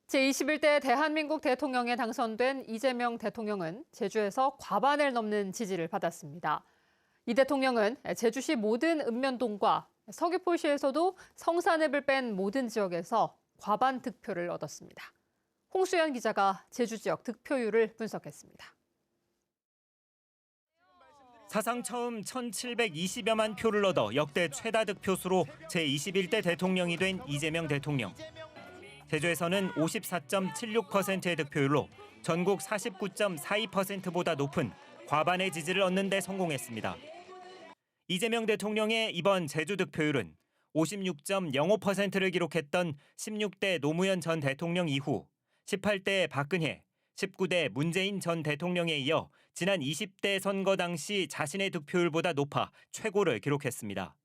제21대 대한민국 대통령에 당선된 이재명 대통령은 제주에서 과반을 넘는 지지를 받았습니다. 이 대통령은 제주시 모든 읍면동과 서귀포시에서도 성산읍을 뺀 모든 지역에서 과반 득표를 얻었습니다. 홍수연 기자가 제주 지역 득표율을 분석했습니다. 사상 처음 1,720여만 표를 얻어 역대 최다 득표수로 제21대 대통령이 된 이재명 대통령. 제주에서는 54.76%의 득표율로 전국 49.42%보다 높은 과반의 지지를 얻는 데 성공했습니다. 이재명 대통령의 이번 제주 득표율은 56.05%를 기록했던 16대 노무현 전 대통령 이후 18대 박근혜, 19대 문재인 전 대통령에 이어 지난 20대 선거 당시 자신의 득표율보다 높아 최고를 기록했습니다.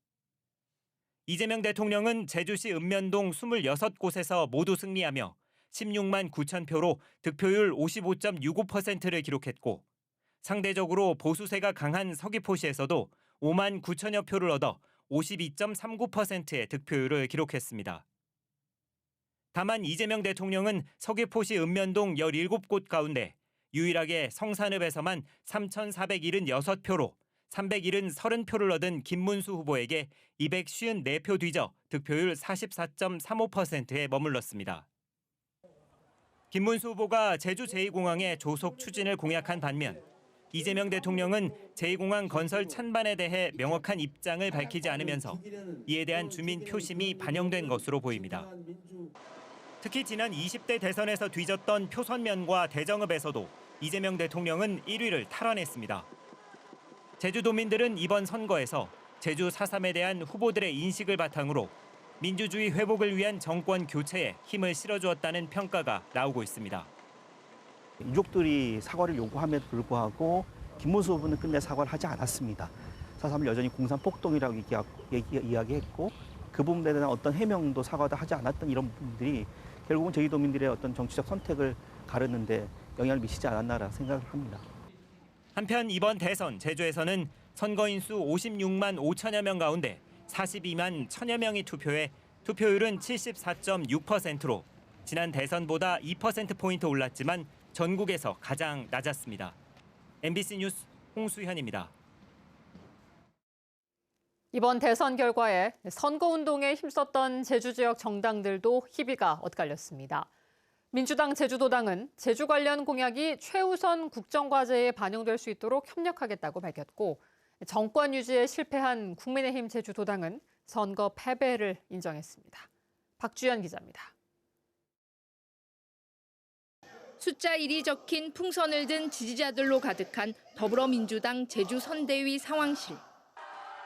이재명 대통령은 제주시 읍면동 26곳에서 모두 승리하며 16만 9천 표로 득표율 55.65%를 기록했고 상대적으로 보수세가 강한 서귀포시에서도 5만 9천여 표를 얻어 52.39%의 득표율을 기록했습니다. 다만 이재명 대통령은 서귀포시 읍면동 17곳 가운데 유일하게 성산읍에서만 3,476표로 330표를 얻은 김문수 후보에게 254표 뒤져 득표율 44.35%에 머물렀습니다. 김문수 후보가 제주 제2공항의 조속 추진을 공약한 반면 이재명 대통령은 제2공항 건설 찬반에 대해 명확한 입장을 밝히지 않으면서 이에 대한 주민 표심이 반영된 것으로 보입니다. 특히 지난 20대 대선에서 뒤졌던 표선면과 대정읍에서도 이재명 대통령은 1위를 탈환했습니다. 제주도민들은 이번 선거에서 제주 4.3에 대한 후보들의 인식을 바탕으로 민주주의 회복을 위한 정권 교체에 힘을 실어주었다는 평가가 나오고 있습니다. 유족들이 사과를 요구함에도 불구하고 김문수 후보는 끝내 사과를 하지 않았습니다. 4.3을 여전히 공산 폭동이라고 이야기했고 그 부분에 대한 어떤 해명도 사과도 하지 않았던 이런 부분들이 결국은 제주도민들의 어떤 정치적 선택을 가르는 데 영향을 미치지 않았나라 생각을 합니다. 한편 이번 대선 제주에서는 선거인 수 56만 5천여 명 가운데 42만 1천여 명이 투표해 투표율은 74.6%로 지난 대선보다 2%포인트 올랐지만 전국에서 가장 낮았습니다. MBC 뉴스 홍수현입니다. 이번 대선 결과에 선거운동에 힘썼던 제주 지역 정당들도 희비가 엇갈렸습니다. 민주당 제주도당은 제주 관련 공약이 최우선 국정과제에 반영될 수 있도록 협력하겠다고 밝혔고 정권 유지에 실패한 국민의힘 제주도당은 선거 패배를 인정했습니다. 박주연 기자입니다. 숫자 1이 적힌 풍선을 든 지지자들로 가득한 더불어민주당 제주선대위 상황실.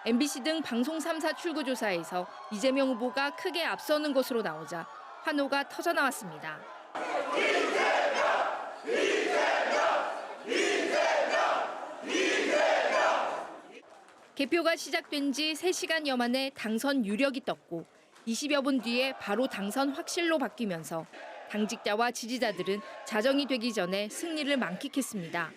MBC 등 방송 3사 출구조사에서 이재명 후보가 크게 앞서는 것으로 나오자 환호가 터져나왔습니다. 개표가 시작된 지 3시간여 만에 당선 유력이 떴고 20여 분 뒤에 바로 당선 확실로 바뀌면서 당직자와 지지자들은 자정이 되기 전에 승리를 만끽했습니다.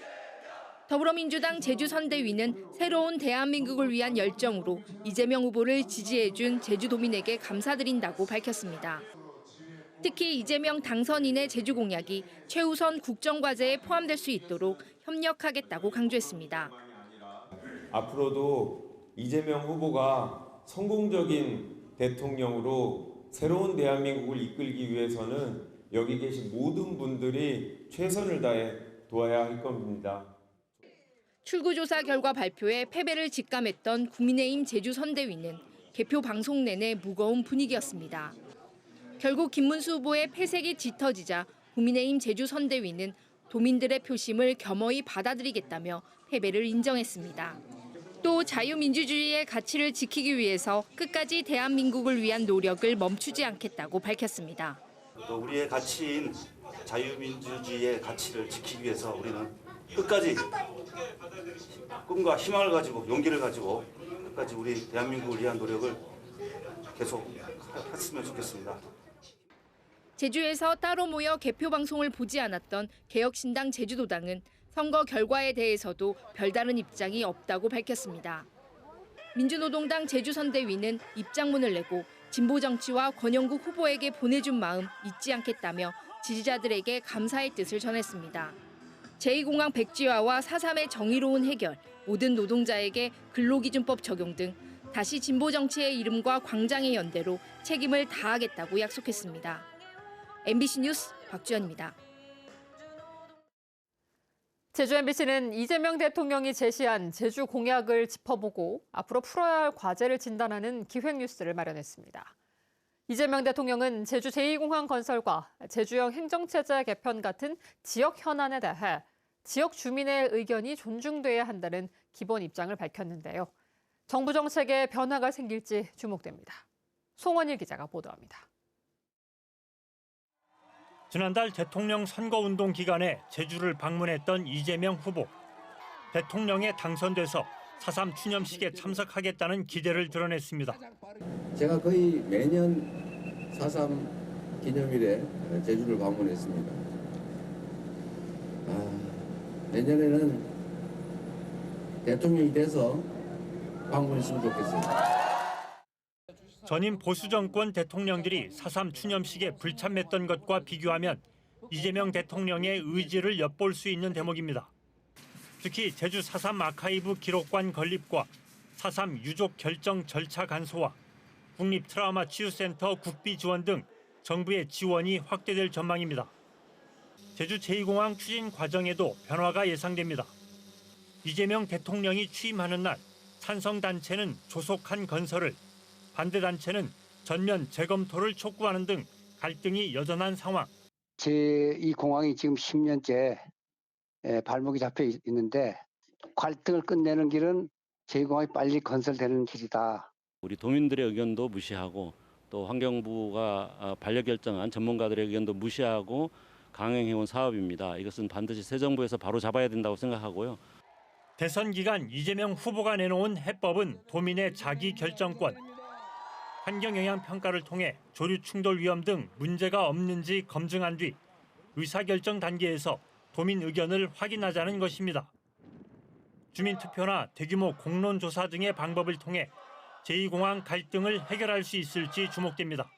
더불어민주당 제주선대위는 새로운 대한민국을 위한 열정으로 이재명 후보를 지지해준 제주도민에게 감사드린다고 밝혔습니다. 특히 이재명 당선인의 제주 공약이 최우선 국정과제에 포함될 수 있도록 협력하겠다고 강조했습니다. 앞으로도 이재명 후보가 성공적인 대통령으로 새로운 대한민국을 이끌기 위해서는 여기 계신 모든 분들이 최선을 다해 도와야 할 겁니다. 출구조사 결과 발표에 패배를 직감했던 국민의힘 제주선대위는 개표 방송 내내 무거운 분위기였습니다. 결국 김문수 후보의 패색이 짙어지자 국민의힘 제주선대위는 도민들의 표심을 겸허히 받아들이겠다며 패배를 인정했습니다. 또 자유민주주의의 가치를 지키기 위해서 끝까지 대한민국을 위한 노력을 멈추지 않겠다고 밝혔습니다. 또 우리의 가치인 자유민주주의의 가치를 지키기 위해서 우리는 끝까지 꿈과 희망을 가지고 용기를 가지고 끝까지 우리 대한민국을 위한 노력을 계속 했으면 좋겠습니다. 제주에서 따로 모여 개표 방송을 보지 않았던 개혁신당 제주도당은 선거 결과에 대해서도 별다른 입장이 없다고 밝혔습니다. 민주노동당 제주선대위는 입장문을 내고 진보 정치와 권영국 후보에게 보내준 마음 잊지 않겠다며 지지자들에게 감사의 뜻을 전했습니다. 제2공항 백지화와 4.3의 정의로운 해결, 모든 노동자에게 근로기준법 적용 등 다시 진보 정치의 이름과 광장의 연대로 책임을 다하겠다고 약속했습니다. MBC 뉴스 박주연입니다. 제주 MBC는 이재명 대통령이 제시한 제주 공약을 짚어보고 앞으로 풀어야 할 과제를 진단하는 기획 뉴스를 마련했습니다. 이재명 대통령은 제주 제2공항 건설과 제주형 행정체제 개편 같은 지역 현안에 대해 지역 주민의 의견이 존중돼야 한다는 기본 입장을 밝혔는데요. 정부 정책에 변화가 생길지 주목됩니다. 송원일 기자가 보도합니다. 지난달 대통령 선거운동 기간에 제주를 방문했던 이재명 후보. 대통령에 당선돼서 4.3 추념식에 참석하겠다는 기대를 드러냈습니다. 제가 거의 매년 4.3 기념일에 제주를 방문했습니다. 내년에는 대통령이 돼서 방문했으면 좋겠습니다. 전임 보수 정권 대통령들이 4.3 추념식에 불참했던 것과 비교하면 이재명 대통령의 의지를 엿볼 수 있는 대목입니다. 특히 제주 4.3 아카이브 기록관 건립과 4.3 유족 결정 절차 간소화, 국립 트라우마 치유센터 국비 지원 등 정부의 지원이 확대될 전망입니다. 제주 제2공항 추진 과정에도 변화가 예상됩니다. 이재명 대통령이 취임하는 날 찬성단체는 조속한 건설을, 반대단체는 전면 재검토를 촉구하는 등 갈등이 여전한 상황. 제2공항이 지금 10년째 발목이 잡혀 있는데 갈등을 끝내는 길은 제2공항이 빨리 건설되는 길이다. 우리 도민들의 의견도 무시하고 또 환경부가 반려결정한 전문가들의 의견도 무시하고 강행해온 사업입니다. 이것은 반드시 새 정부에서 바로 잡아야 된다고 생각하고요. 대선 기간 이재명 후보가 내놓은 해법은 도민의 자기 결정권, 환경영향평가를 통해 조류 충돌 위험 등 문제가 없는지 검증한 뒤 의사결정 단계에서 도민 의견을 확인하자는 것입니다. 주민투표나 대규모 공론조사 등의 방법을 통해 제2공항 갈등을 해결할 수 있을지 주목됩니다.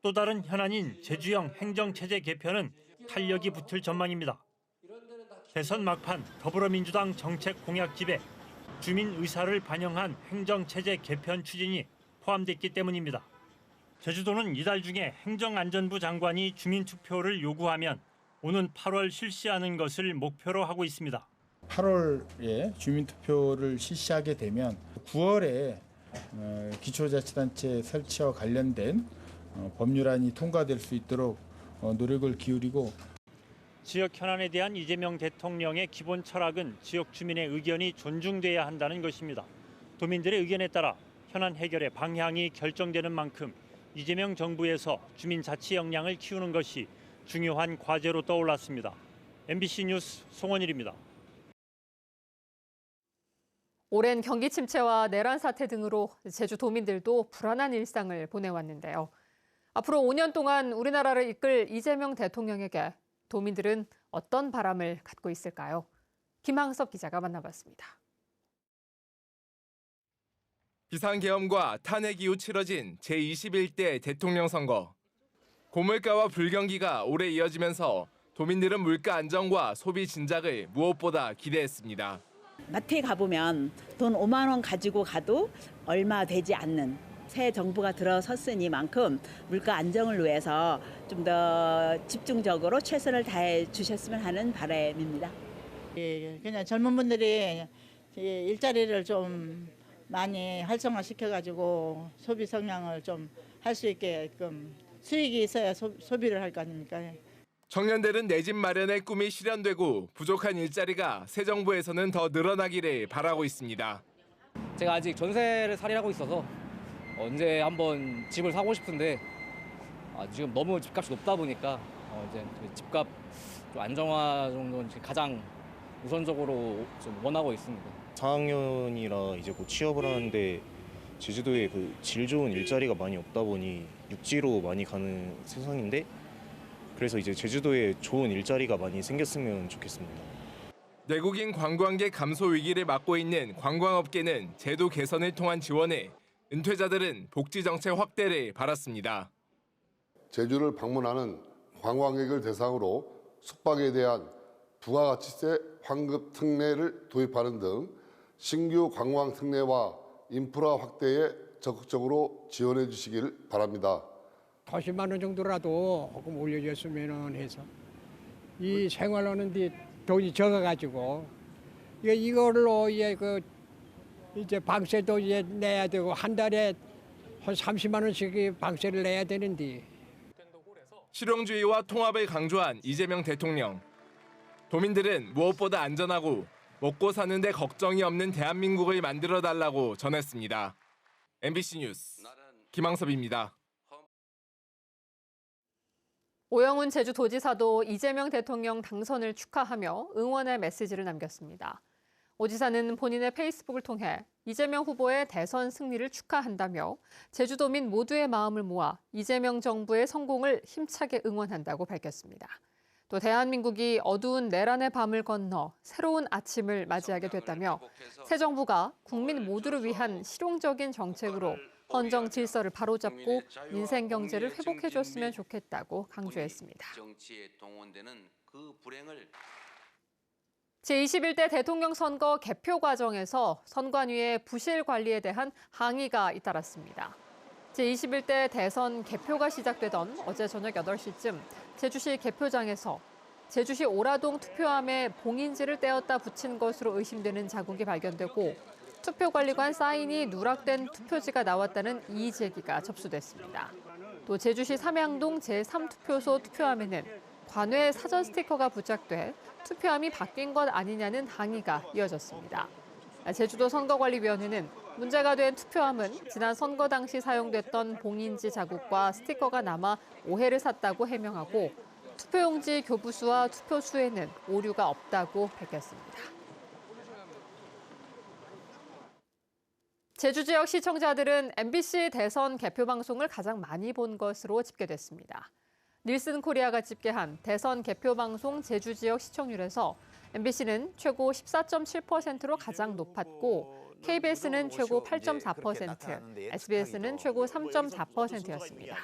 또 다른 현안인 제주형 행정체제 개편은 탄력이 붙을 전망입니다. 대선 막판 더불어민주당 정책 공약집에 주민 의사를 반영한 행정체제 개편 추진이 포함됐기 때문입니다. 제주도는 이달 중에 행정안전부 장관이 주민투표를 요구하면 오는 8월 실시하는 것을 목표로 하고 있습니다. 8월에 주민투표를 실시하게 되면 9월에 기초자치단체 설치와 관련된 법률안이 통과될 수 있도록 노력을 기울이고, 지역 현안에 대한 이재명 대통령의 기본 철학은 지역 주민의 의견이 존중돼야 한다는 것입니다. 도민들의 의견에 따라 현안 해결의 방향이 결정되는 만큼 이재명 정부에서 주민 자치 역량을 키우는 것이 중요한 과제로 떠올랐습니다. MBC 뉴스 송원일입니다. 오랜 경기 침체와 내란 사태 등으로 제주 도민들도 불안한 일상을 보내왔는데요. 앞으로 5년 동안 우리나라를 이끌 이재명 대통령에게 도민들은 어떤 바람을 갖고 있을까요? 김항섭 기자가 만나봤습니다. 비상계엄과 탄핵 이후 치러진 제21대 대통령 선거. 고물가와 불경기가 오래 이어지면서 도민들은 물가 안정과 소비 진작을 무엇보다 기대했습니다. 마트에 가보면 돈 5만 원 가지고 가도 얼마 되지 않는 새 정부가 들어섰으니만큼 물가 안정을 위해서 좀 더 집중적으로 최선을 다해 주셨으면 하는 바람입니다. 그냥 젊은 분들이 일자리를 좀 많이 활성화시켜가지고 소비 성향을 좀 할 수 있게끔 수익이 있어야 소비를 할 거 아닙니까? 청년들은 내 집 마련의 꿈이 실현되고 부족한 일자리가 새 정부에서는 더 늘어나기를 바라고 있습니다. 제가 아직 전세를 살이하고 있어서 언제 한번 집을 사고 싶은데 지금 너무 집값이 높다 보니까 이제 집값 좀 안정화 정도는 가장 우선적으로 좀 원하고 있습니다. 4학년이라 이제 곧 취업을 하는데 제주도에 그 질 좋은 일자리가 많이 없다 보니 육지로 많이 가는 세상인데, 그래서 이제 제주도에 좋은 일자리가 많이 생겼으면 좋겠습니다. 내국인 관광객 감소 위기를 맞고 있는 관광업계는 제도 개선을 통한 지원에 은퇴자들은 복지 정책 확대를 바랐습니다. 제주를 방문하는 관광객을 대상으로 숙박에 대한 부가가치세 환급 특례를 도입하는 등 신규 관광 특례와 인프라 확대에 적극적으로 지원해 주시길 바랍니다. 40만 원 정도라도 조금 올려줬으면 해서 이 생활하는데 돈이 적어가지고 이걸로 이제 방세도 이제 내야 되고 한 달에 한 30만 원씩 방세를 내야 되는데. 실용주의와 통합을 강조한 이재명 대통령. 도민들은 무엇보다 안전하고 먹고 사는데 걱정이 없는 대한민국을 만들어달라고 전했습니다. MBC 뉴스 김항섭입니다. 오영훈 제주도지사도 이재명 대통령 당선을 축하하며 응원의 메시지를 남겼습니다. 오 지사는 본인의 페이스북을 통해 이재명 후보의 대선 승리를 축하한다며 제주도민 모두의 마음을 모아 이재명 정부의 성공을 힘차게 응원한다고 밝혔습니다. 또 대한민국이 어두운 내란의 밤을 건너 새로운 아침을 맞이하게 됐다며 새 정부가 국민 모두를 위한 실용적인 정책으로 헌정 질서를 바로잡고 민생 경제를 회복해줬으면 좋겠다고 강조했습니다. 제21대 대통령 선거 개표 과정에서 선관위의 부실 관리에 대한 항의가 잇따랐습니다. 제21대 대선 개표가 시작되던 어제 저녁 8시쯤 제주시 개표장에서 제주시 오라동 투표함에 봉인지를 떼었다 붙인 것으로 의심되는 자국이 발견되고 투표관리관 사인이 누락된 투표지가 나왔다는 이의 제기가 접수됐습니다. 또 제주시 삼양동 제3투표소 투표함에는 관외 사전 스티커가 부착돼 투표함이 바뀐 것 아니냐는 항의가 이어졌습니다. 제주도 선거관리위원회는 문제가 된 투표함은 지난 선거 당시 사용됐던 봉인지 자국과 스티커가 남아 오해를 샀다고 해명하고 투표용지 교부수와 투표수에는 오류가 없다고 밝혔습니다. 제주 지역 시청자들은 MBC 대선 개표 방송을 가장 많이 본 것으로 집계됐습니다. 닐슨 코리아가 집계한 대선 개표 방송 제주 지역 시청률에서 MBC는 최고 14.7%로 가장 높았고 KBS는 최고 8.4%, SBS는 최고 3.4%였습니다.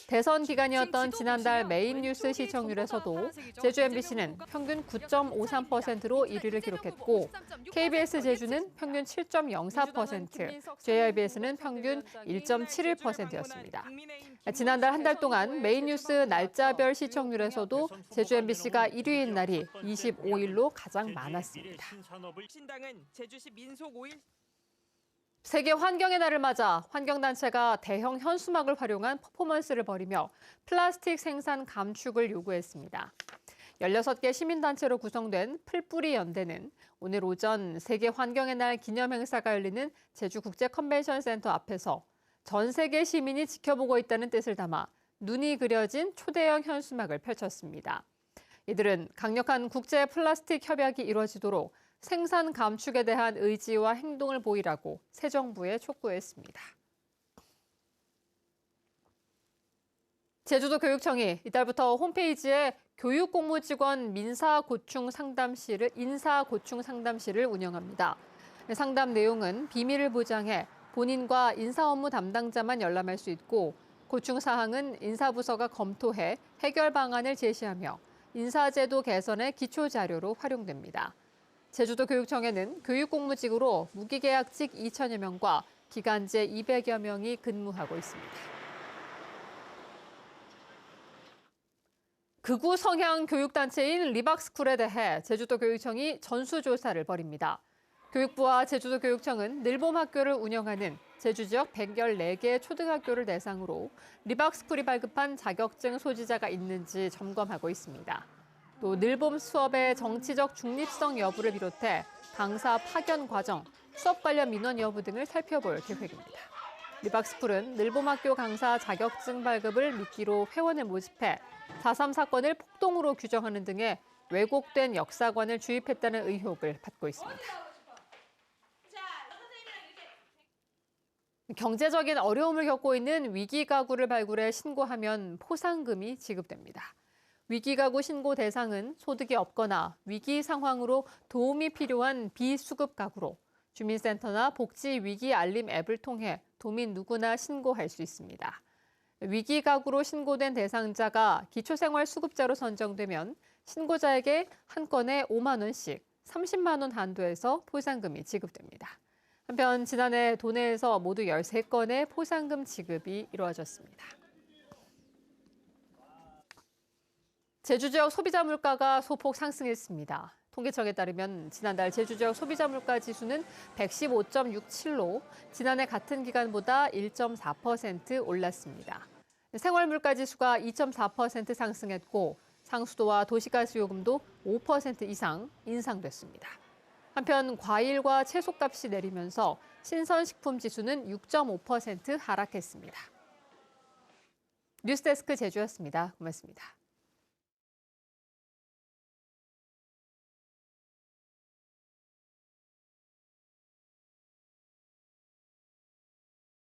대선 기간이었던 지난달 메인 뉴스 시청률에서도 제주 MBC는 평균 9.53%로 1위를 기록했고 KBS 제주는 평균 7.04%, JRBS는 평균 1.71%였습니다. 지난달 한 달 동안 메인 뉴스 날짜별 시청률에서도 제주 MBC가 1위인 날이 25일로 가장 많았습니다. 세계 환경의 날을 맞아 환경단체가 대형 현수막을 활용한 퍼포먼스를 벌이며 플라스틱 생산 감축을 요구했습니다. 16개 시민단체로 구성된 풀뿌리 연대는 오늘 오전 세계 환경의 날 기념 행사가 열리는 제주국제컨벤션센터 앞에서 전 세계 시민이 지켜보고 있다는 뜻을 담아 눈이 그려진 초대형 현수막을 펼쳤습니다. 이들은 강력한 국제 플라스틱 협약이 이루어지도록 생산 감축에 대한 의지와 행동을 보이라고 새 정부에 촉구했습니다. 제주도 교육청이 이달부터 홈페이지에 교육공무직원 인사고충 상담실을 운영합니다. 상담 내용은 비밀을 보장해 본인과 인사 업무 담당자만 열람할 수 있고 고충 사항은 인사부서가 검토해 해결 방안을 제시하며 인사제도 개선의 기초 자료로 활용됩니다. 제주도 교육청에는 교육공무직으로 무기계약직 2천여 명과 기간제 200여 명이 근무하고 있습니다. 극우 성향 교육단체인 리박스쿨에 대해 제주도 교육청이 전수조사를 벌입니다. 교육부와 제주도 교육청은 늘봄학교를 운영하는 제주 지역 114개 초등학교를 대상으로 리박스쿨이 발급한 자격증 소지자가 있는지 점검하고 있습니다. 또 늘봄 수업의 정치적 중립성 여부를 비롯해 강사 파견 과정, 수업 관련 민원 여부 등을 살펴볼 계획입니다. 리박스쿨은 늘봄학교 강사 자격증 발급을 미끼로 회원을 모집해 4.3 사건을 폭동으로 규정하는 등의 왜곡된 역사관을 주입했다는 의혹을 받고 있습니다. 경제적인 어려움을 겪고 있는 위기 가구를 발굴해 신고하면 포상금이 지급됩니다. 위기 가구 신고 대상은 소득이 없거나 위기 상황으로 도움이 필요한 비수급 가구로 주민센터나 복지위기 알림 앱을 통해 도민 누구나 신고할 수 있습니다. 위기 가구로 신고된 대상자가 기초생활수급자로 선정되면 신고자에게 한 건에 5만 원씩 30만 원 한도에서 포상금이 지급됩니다. 한편 지난해 도내에서 모두 13건의 포상금 지급이 이루어졌습니다. 제주 지역 소비자 물가가 소폭 상승했습니다. 통계청에 따르면 지난달 제주 지역 소비자 물가 지수는 115.67로 지난해 같은 기간보다 1.4% 올랐습니다. 생활 물가 지수가 2.4% 상승했고 상수도와 도시가스 요금도 5% 이상 인상됐습니다. 한편 과일과 채소값이 내리면서 신선식품 지수는 6.5% 하락했습니다. 뉴스데스크 제주였습니다. 고맙습니다.